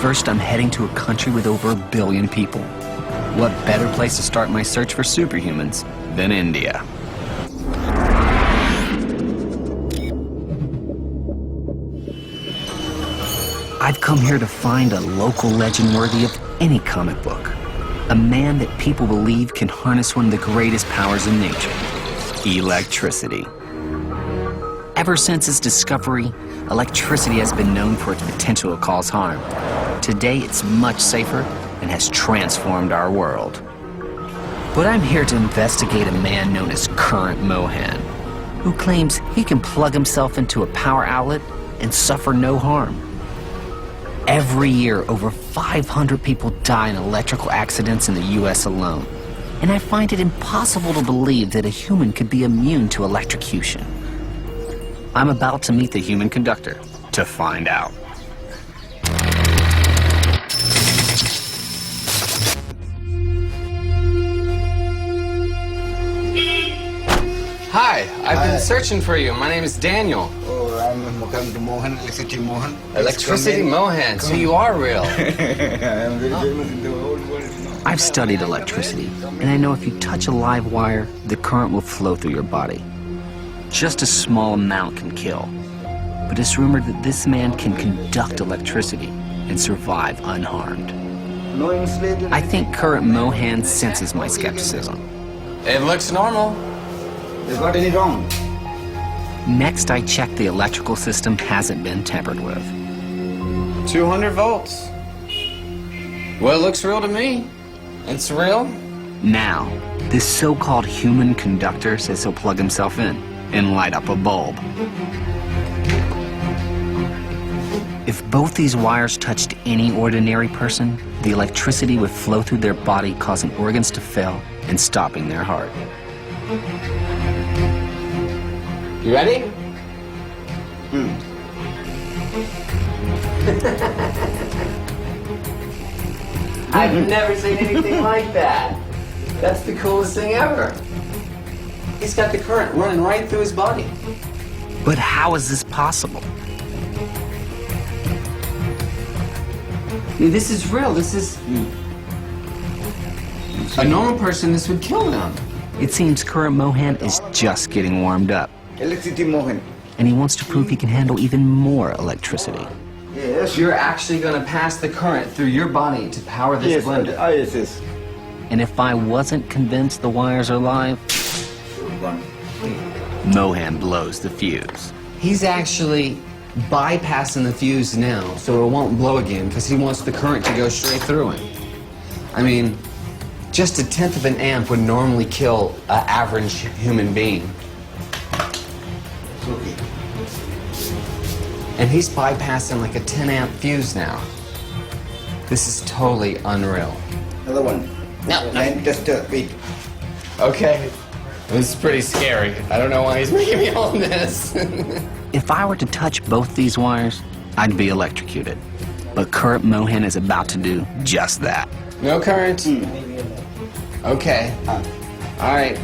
First, I'm heading to a country with over 1 billion people. What better place to start my search for superhumans than India? I've come here to find a local legend worthy of any comic book. A man that people believe can harness one of the greatest powers in nature, electricity. Ever since its discovery, electricity has been known for its potential to cause harm. Today, it's much safer and has transformed our world. But I'm here to investigate a man known as Current Mohan, who claims he can plug himself into a power outlet and suffer no harm. Every year, over 500 people die in electrical accidents in the US alone. And I find it impossible to believe that a human could be immune to electrocution. I'm about to meet the human conductor to find out. Hi, I've been searching for you. My name is Daniel. Oh, I'm Mohan, Electricity Mohan. Electricity Mohan, so you are real. I am very famous in the whole world. I've studied electricity, and I know if you touch a live wire, the current will flow through your body. Just a small amount can kill. But it's rumored that this man can conduct electricity and survive unharmed. No insulated. I think Current Mohan senses my skepticism. It looks normal. Is got any wrong? Next, I check the electrical system hasn't been tampered with. 200 volts. Well, it looks real to me. It's real. Now, this so-called human conductor says he'll plug himself in and light up a bulb. If both these wires touched any ordinary person, the electricity would flow through their body, causing organs to fail and stopping their heart. You ready? I've never seen anything like that. That's the coolest thing ever. He's got the current running right through his body. But how is this possible? I mean, this is real. This is... A normal person, this would kill them. It seems Current Mohan is just getting warmed up, Electricity Mohan. and he wants to prove he can handle even more electricity. Yes. You're actually going to pass the current through your body to power this blender. Yes. And if I wasn't convinced the wires are live, One. Mohan blows the fuse. He's actually bypassing the fuse now, so it won't blow again, because he wants the current to go straight through it. I mean, just 1/10 of an amp would normally kill an average human being. It's okay. And he's bypassing like a 10 amp fuse now. This is totally unreal. Another one. No. Line tester. Wait. Okay. This is pretty scary. I don't know why he's making me on this. If I were to touch both these wires, I'd be electrocuted. But Current Mohan is about to do just that. No current. Okay. All right.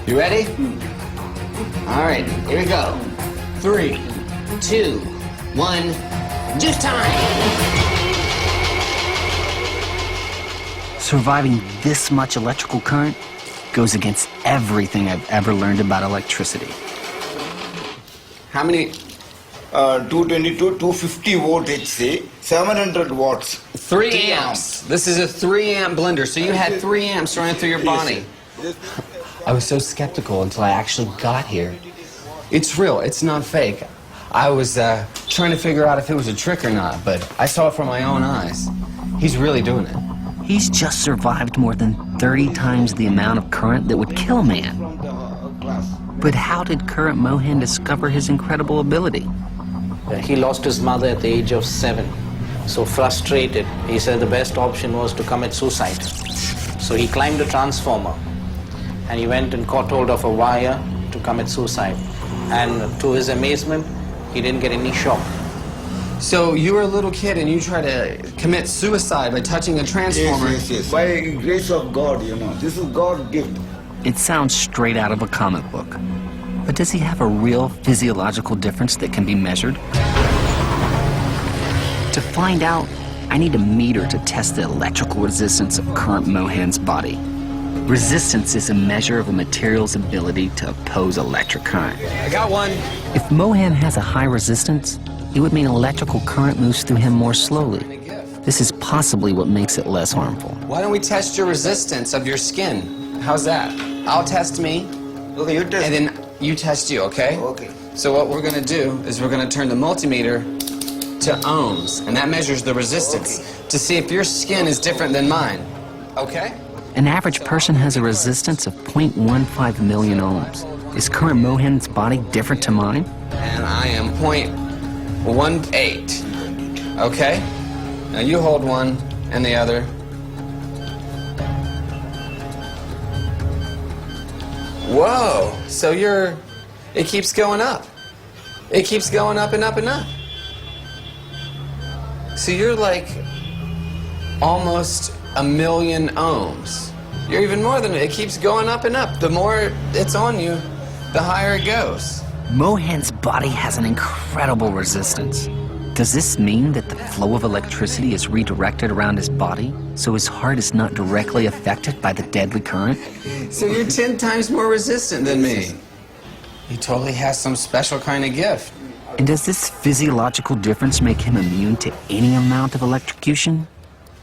You ready? All right, here we go. 3, 2, 1, juice time! Surviving this much electrical current goes against everything I've ever learned about electricity. How many? 222, 250 volt HC, 700 watts. 3 amps. This is a 3 amp blender, so you had 3 amps running through your body. Yes. I was so skeptical until I actually got here. It's real, it's not fake. I was trying to figure out if it was a trick or not, but I saw it from my own eyes. He's really doing it. He's just survived more than 30 times the amount of current that would kill a man. From the class. But how did Current Mohan discover his incredible ability? He lost his mother at the age of 7. So frustrated, he said the best option was to commit suicide. So he climbed a transformer and he went and caught hold of a wire to commit suicide. And to his amazement, he didn't get any shock. So you were a little kid and you tried to commit suicide by touching a transformer. Yes. By grace of God, this is God's gift. It sounds straight out of a comic book. But does he have a real physiological difference that can be measured? To find out, I need a meter to test the electrical resistance of current Mohan's body. Resistance is a measure of a material's ability to oppose electric current. I got one. If Mohan has a high resistance, it would mean electrical current moves through him more slowly. This is possibly what makes it less harmful. Why don't we test your resistance of your skin? How's that? I'll test me, Okay, you test. and then you test you, okay? Okay. So what we're gonna do is we're gonna turn the multimeter to ohms, and that measures the resistance to see if your skin is different than mine, okay? An average person has a resistance of 0.15 million ohms. Is current Mohan's body different to mine? And I am 0.18, okay? Now you hold one and the other. Whoa, so it keeps going up. It keeps going up and up and up. So you're like almost 1 million ohms. You're even more than it keeps going up and up. The more it's on you, the higher it goes. Mohan's body has an incredible resistance. Does this mean that the flow of electricity is redirected around his body, so his heart is not directly affected by the deadly current? So you're 10 times more resistant than me. He totally has some special kind of gift. And does this physiological difference make him immune to any amount of electrocution?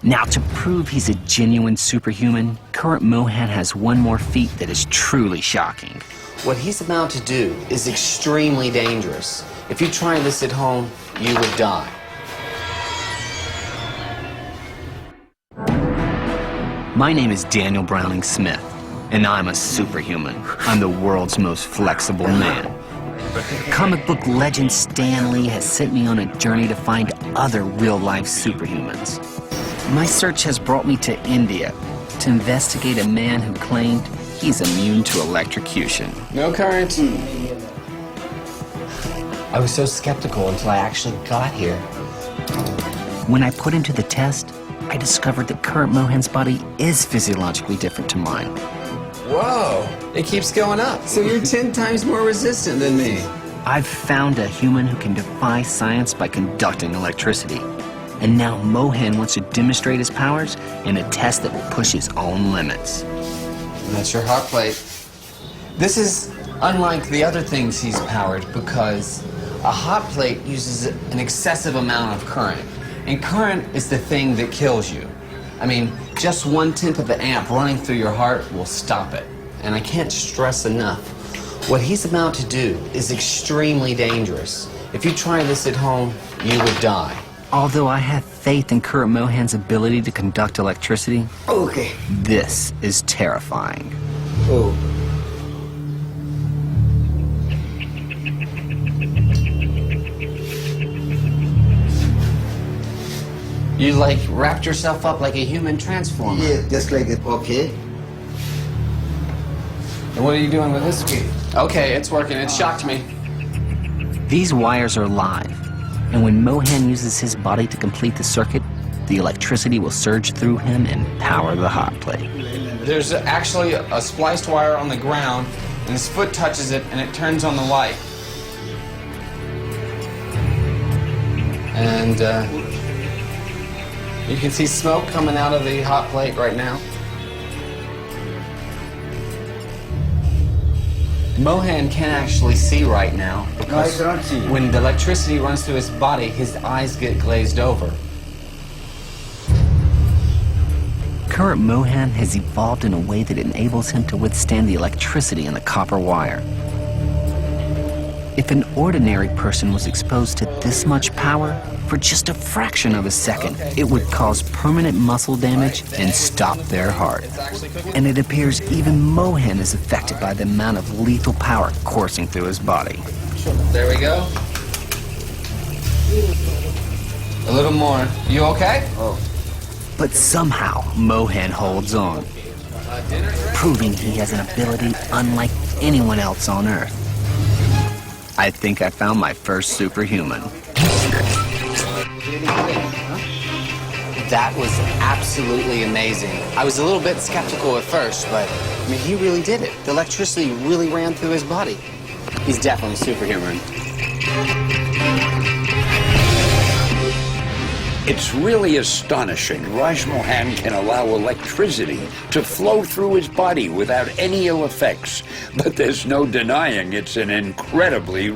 Now, to prove he's a genuine superhuman, current Mohan has one more feat that is truly shocking. What he's about to do is extremely dangerous. If you try this at home, you would die. My name is Daniel Browning Smith, and I'm a superhuman. I'm the world's most flexible man. Comic book legend Stan Lee has sent me on a journey to find other real-life superhumans. My search has brought me to India to investigate a man who claimed he's immune to electrocution. No current. I was so skeptical until I actually got here. When I put him to the test, I discovered that current Mohan's body is physiologically different to mine. Whoa, it keeps going up. So you're 10 times more resistant than me. I've found a human who can defy science by conducting electricity. And now Mohan wants to demonstrate his powers in a test that will push his own limits. And that's your hot plate. This is unlike the other things he's powered because a hot plate uses an excessive amount of current. And current is the thing that kills you. I mean, just 1/10 of an amp running through your heart will stop it. And I can't stress enough, what he's about to do is extremely dangerous. If you try this at home, you would die. Although I have faith in current Mohan's ability to conduct electricity, Okay. this is terrifying. Oh. You like wrapped yourself up like a human transformer. Yeah, just like it. Okay. And what are you doing with this? Okay, it's working. It shocked me. These wires are live, and when Mohan uses his body to complete the circuit, the electricity will surge through him and power the hot plate. There's actually a spliced wire on the ground, and his foot touches it, and it turns on the light. And you can see smoke coming out of the hot plate right now. Mohan can't actually see right now because No, I cannot see. when the electricity runs through his body, his eyes get glazed over. Current Mohan has evolved in a way that enables him to withstand the electricity in the copper wire. If an ordinary person was exposed to this much power for just a fraction of a second, it would cause permanent muscle damage and stop their heart. And it appears even Mohan is affected by the amount of lethal power coursing through his body. There we go. A little more. You okay? But somehow, Mohan holds on, proving he has an ability unlike anyone else on Earth. I think I found my first superhuman. That was absolutely amazing. I was a little bit skeptical at first, but I mean, he really did it. The electricity really ran through his body. He's definitely superhuman. It's really astonishing. Raj Mohan can allow electricity to flow through his body without any ill effects. But there's no denying it's an incredibly